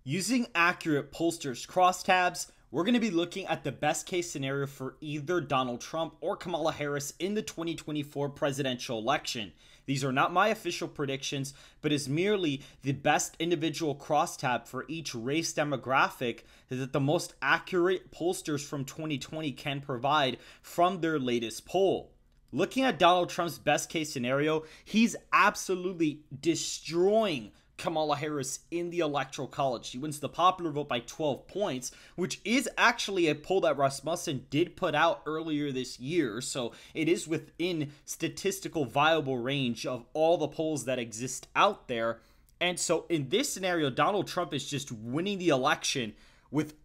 Using accurate pollsters crosstabs, we're going to be looking at the best case scenario for either Donald Trump or Kamala Harris in the 2024 presidential election. These are not my official predictions, but is merely the best individual crosstab for each race demographic that the most accurate pollsters from 2020 can provide from their latest poll. Looking at Donald Trump's best case scenario, he's absolutely destroying Kamala Harris in the Electoral College. She wins the popular vote by 12 points, which is actually a poll that Rasmussen did put out earlier this year, so it is within statistical viable range of all the polls that exist out there. And so in this scenario, Donald Trump is just winning the election with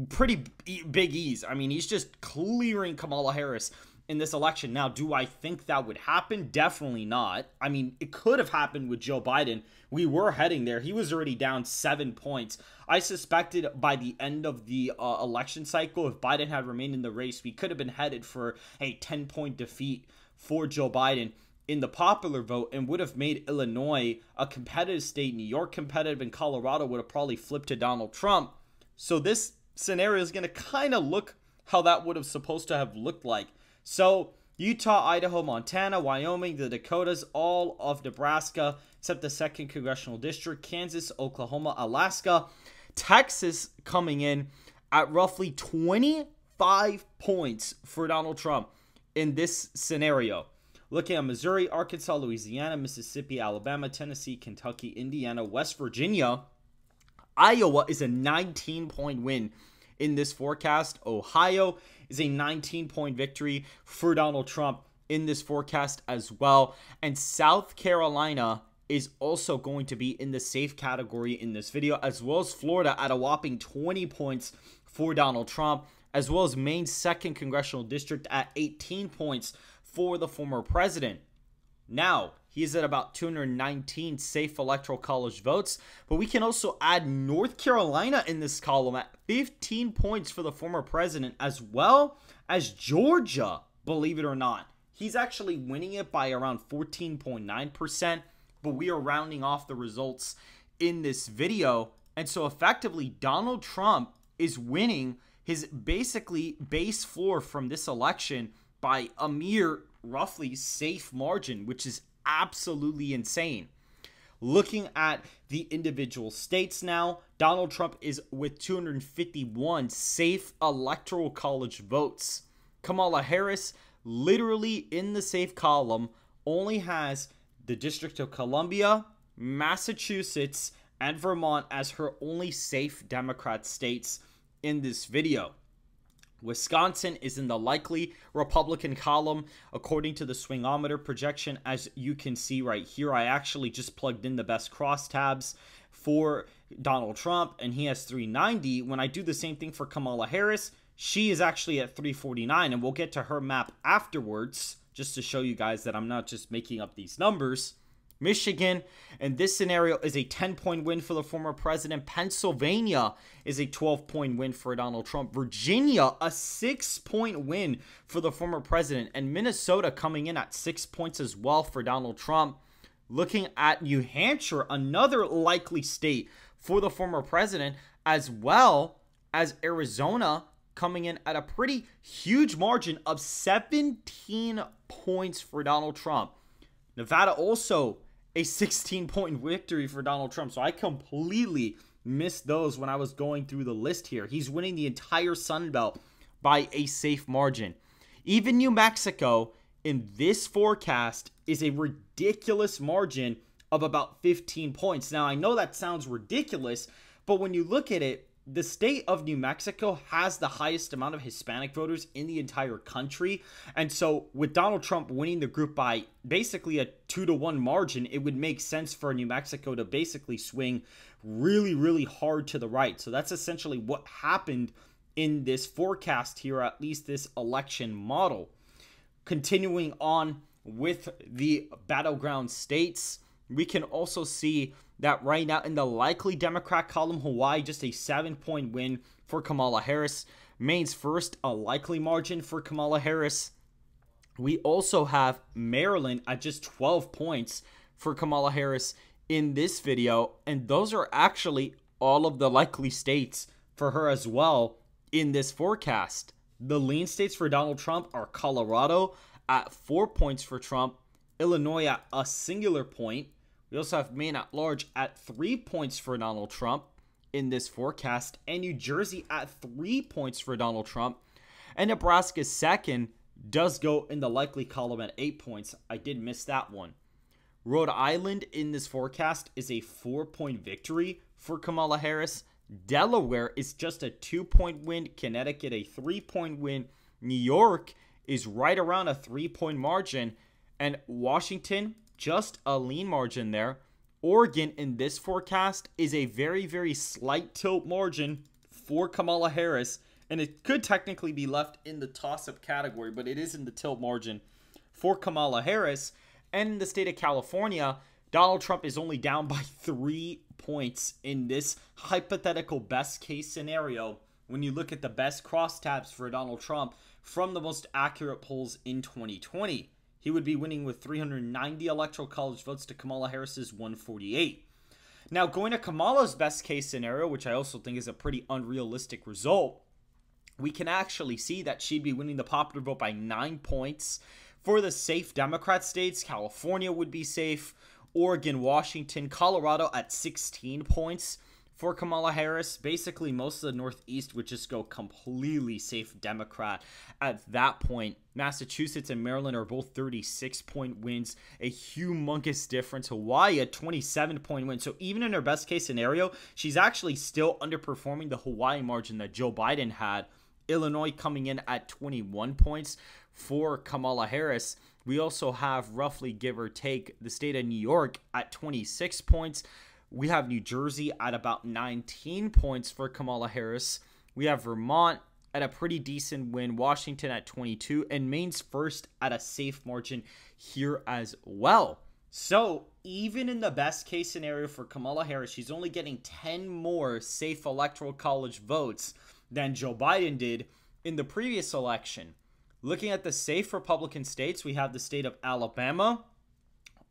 pretty big ease. I mean, he's just clearing Kamala Harris in this election. Now, do I think that would happen? Definitely not. I mean, it could have happened with Joe Biden. We were heading there. He was already down 7 points. I suspected by the end of the election cycle, if Biden had remained in the race, we could have been headed for a 10-point defeat for Joe Biden in the popular vote and would have made Illinois a competitive state, New York competitive, and Colorado would have probably flipped to Donald Trump. So this scenario is going to kind of look how that would have supposed to have looked like. So Utah, Idaho, Montana, Wyoming, the Dakotas, all of Nebraska, except the 2nd Congressional District, Kansas, Oklahoma, Alaska, Texas coming in at roughly 25 points for Donald Trump in this scenario. Looking at Missouri, Arkansas, Louisiana, Mississippi, Alabama, Tennessee, Kentucky, Indiana, West Virginia, Iowa is a 19-point win in this forecast. Ohio is a 19-point victory for Donald Trump in this forecast as well. And South Carolina is also going to be in the safe category in this video, as well as Florida at a whopping 20 points for Donald Trump, as well as Maine's 2nd Congressional District at 18 points for the former president. Now, he's at about 219 safe electoral college votes, but we can also add North Carolina in this column at 15 points for the former president, as well as Georgia, believe it or not. He's actually winning it by around 14.9%, but we are rounding off the results in this video. And so effectively, Donald Trump is winning his basically base floor from this election by a mere roughly safe margin, which is absolutely insane. Looking at the individual states now, Donald Trump is with 251 safe electoral college votes. Kamala Harris, literally in the safe column, only has the District of Columbia, Massachusetts, and Vermont as her only safe Democrat states in this video. Wisconsin is in the likely Republican column according to the swingometer projection. As you can see right here, I actually just plugged in the best crosstabs for Donald Trump, and he has 390. When I do the same thing for Kamala Harris, she is actually at 349, and we'll get to her map afterwards just to show you guys that I'm not just making up these numbers. Michigan, in this scenario, is a 10-point win for the former president. Pennsylvania is a 12-point win for Donald Trump. Virginia, a 6-point win for the former president. And Minnesota coming in at 6 points as well for Donald Trump. Looking at New Hampshire, another likely state for the former president, as well as Arizona coming in at a pretty huge margin of 17 points for Donald Trump. Nevada also a 16-point victory for Donald Trump. So I completely missed those when I was going through the list here. He's winning the entire Sun Belt by a safe margin. Even New Mexico in this forecast is a ridiculous margin of about 15 points. Now, I know that sounds ridiculous, but when you look at it, the state of New Mexico has the highest amount of Hispanic voters in the entire country. And so with Donald Trump winning the group by basically a 2-to-1 margin, it would make sense for New Mexico to basically swing really, really hard to the right. So that's essentially what happened in this forecast here, at least this election model. Continuing on with the battleground states, we can also see that right now in the likely Democrat column, Hawaii, just a 7-point win for Kamala Harris. Maine's first, a likely margin for Kamala Harris. We also have Maryland at just 12 points for Kamala Harris in this video. And those are actually all of the likely states for her as well in this forecast. The lean states for Donald Trump are Colorado at 4 points for Trump, Illinois at a singular point. We also have Maine at large at 3 points for Donald Trump in this forecast, and New Jersey at 3 points for Donald Trump. And Nebraska's second does go in the likely column at 8 points. I did miss that one. Rhode Island in this forecast is a 4-point victory for Kamala Harris. Delaware is just a 2-point win. Connecticut a 3-point win. New York is right around a 3-point margin. And Washington, just a lean margin there. Oregon in this forecast is a very, very slight tilt margin for Kamala Harris. And it could technically be left in the toss-up category, but it is in the tilt margin for Kamala Harris. And in the state of California, Donald Trump is only down by 3 points in this hypothetical best case scenario when you look at the best crosstabs for Donald Trump from the most accurate polls in 2020. He would be winning with 390 electoral college votes to Kamala Harris's 148. Now, going to Kamala's best case scenario, which I also think is a pretty unrealistic result, we can actually see that she'd be winning the popular vote by 9 points. For the safe Democrat states, California would be safe, Oregon, Washington, Colorado at 16 points for Kamala Harris. Basically, most of the Northeast would just go completely safe Democrat at that point. Massachusetts and Maryland are both 36-point wins, a humongous difference. Hawaii a 27-point win. So even in her best case scenario, she's actually still underperforming the Hawaii margin that Joe Biden had. Illinois coming in at 21 points for Kamala Harris. We also have roughly, give or take, the state of New York at 26 points. We have New Jersey at about 19 points for Kamala Harris. We have Vermont at a pretty decent win, Washington at 22, and Maine's first at a safe margin here as well. So even in the best case scenario for Kamala Harris, she's only getting 10 more safe electoral college votes than Joe Biden did in the previous election. Looking at the safe Republican states, we have the state of Alabama.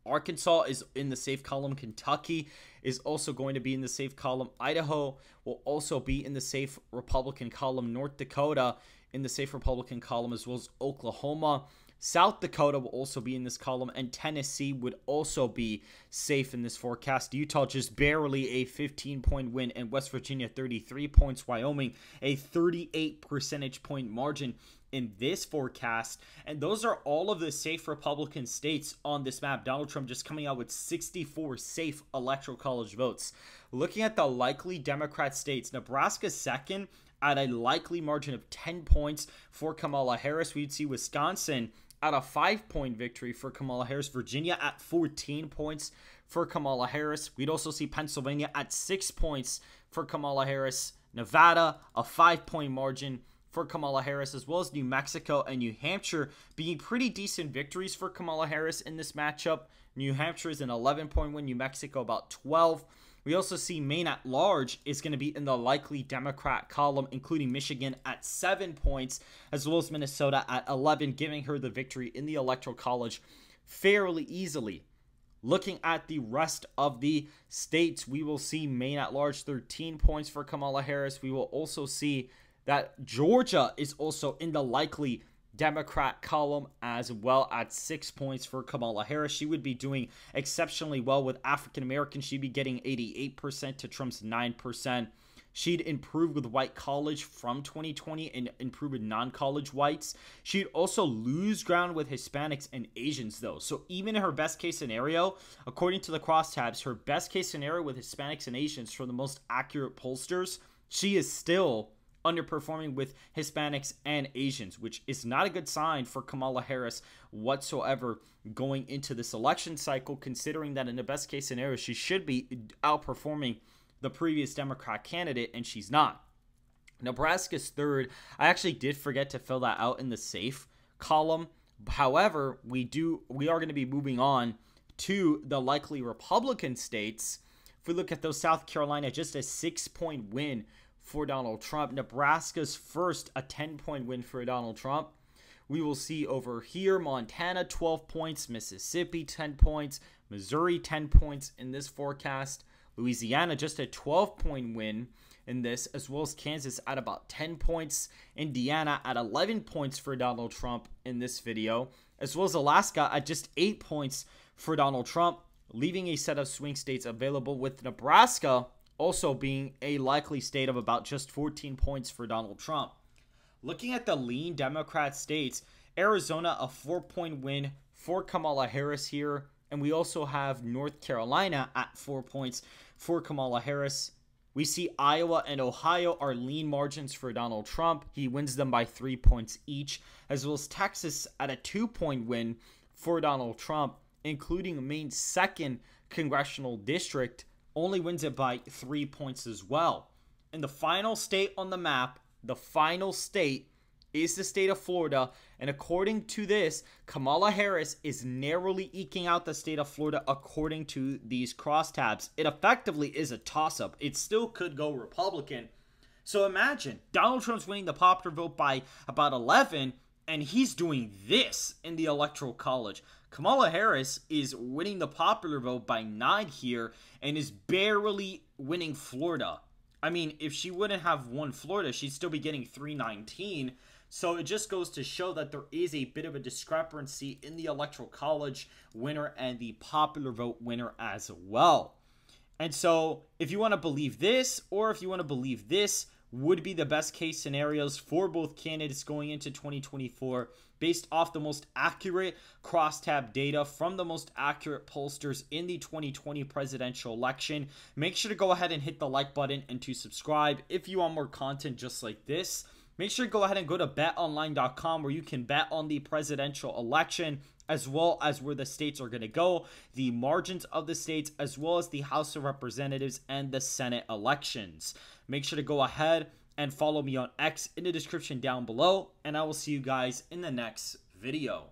Arkansas is in the safe column. Kentucky is also going to be in the safe column. Idaho will also be in the safe Republican column. North Dakota in the safe Republican column, as well as Oklahoma. South Dakota will also be in this column, and Tennessee would also be safe in this forecast. Utah just barely a 15-point win, and West Virginia 33 points. Wyoming a 38 percentage point margin in this forecast. And those are all of the safe Republican states on this map. Donald Trump just coming out with 64 safe electoral college votes. Looking at the likely Democrat states, Nebraska's second at a likely margin of 10 points for Kamala Harris. We'd see Wisconsin at a 5-point victory for Kamala Harris. Virginia at 14 points for Kamala Harris. We'd also see Pennsylvania at 6 points for Kamala Harris. Nevada, a 5-point margin for Kamala Harris, as well as New Mexico and New Hampshire being pretty decent victories for Kamala Harris in this matchup. New Hampshire is an 11-point win, New Mexico about 12. We also see Maine at large is going to be in the likely Democrat column, including Michigan at 7 points, as well as Minnesota at 11, giving her the victory in the Electoral College fairly easily. Looking at the rest of the states, we will see Maine at large, 13 points for Kamala Harris. We will also see that Georgia is also in the likely Democrat column as well at 6 points for Kamala Harris. She would be doing exceptionally well with African Americans. She'd be getting 88% to Trump's 9%. She'd improve with white college from 2020 and improve with non-college whites. She'd also lose ground with Hispanics and Asians, though. So even in her best case scenario, according to the crosstabs, her best case scenario with Hispanics and Asians from the most accurate pollsters, she is still underperforming with Hispanics and Asians, which is not a good sign for Kamala Harris whatsoever going into this election cycle, considering that in the best case scenario, she should be outperforming the previous Democrat candidate, and she's not. Nebraska's third. I actually did forget to fill that out in the safe column. However, we are going to be moving on to the likely Republican states. If we look at those, South Carolina, just a 6-point win for Donald Trump. Nebraska's first, a 10-point win for Donald Trump. We will see over here Montana 12 points, Mississippi 10 points, Missouri 10 points in this forecast. Louisiana just a 12-point win in this, as well as Kansas at about 10 points, Indiana at 11 points for Donald Trump in this video, as well as Alaska at just 8 points for Donald Trump, leaving a set of swing states available, with Nebraska also being a likely state of about just 14 points for Donald Trump. Looking at the lean Democrat states, Arizona a 4-point win for Kamala Harris here, and we also have North Carolina at 4 points for Kamala Harris. We see Iowa and Ohio are lean margins for Donald Trump. He wins them by 3 points each, as well as Texas at a 2-point win for Donald Trump, including Maine's 2nd congressional district, only wins it by 3 points as well. And the final state on the map, the final state, is the state of Florida, and according to this, Kamala Harris is narrowly eking out the state of Florida according to these crosstabs. It effectively is a toss-up. It still could go Republican. So imagine, Donald Trump's winning the popular vote by about 11, and he's doing this in the Electoral College. Kamala Harris is winning the popular vote by 9 here, and is barely winning Florida. I mean, if she wouldn't have won Florida, she'd still be getting 319. So it just goes to show that there is a bit of a discrepancy in the Electoral College winner and the popular vote winner as well. And so if you want to believe this, or if you want to believe this, would be the best case scenarios for both candidates going into 2024 based off the most accurate crosstab data from the most accurate pollsters in the 2020 presidential election. Make sure to go ahead and hit the like button and to subscribe if you want more content just like this. Make sure to go ahead and go to betonline.com, where you can bet on the presidential election, as well as where the states are going to go, the margins of the states, as well as the House of Representatives and the Senate elections. Make sure to go ahead and follow me on X in the description down below, and I will see you guys in the next video.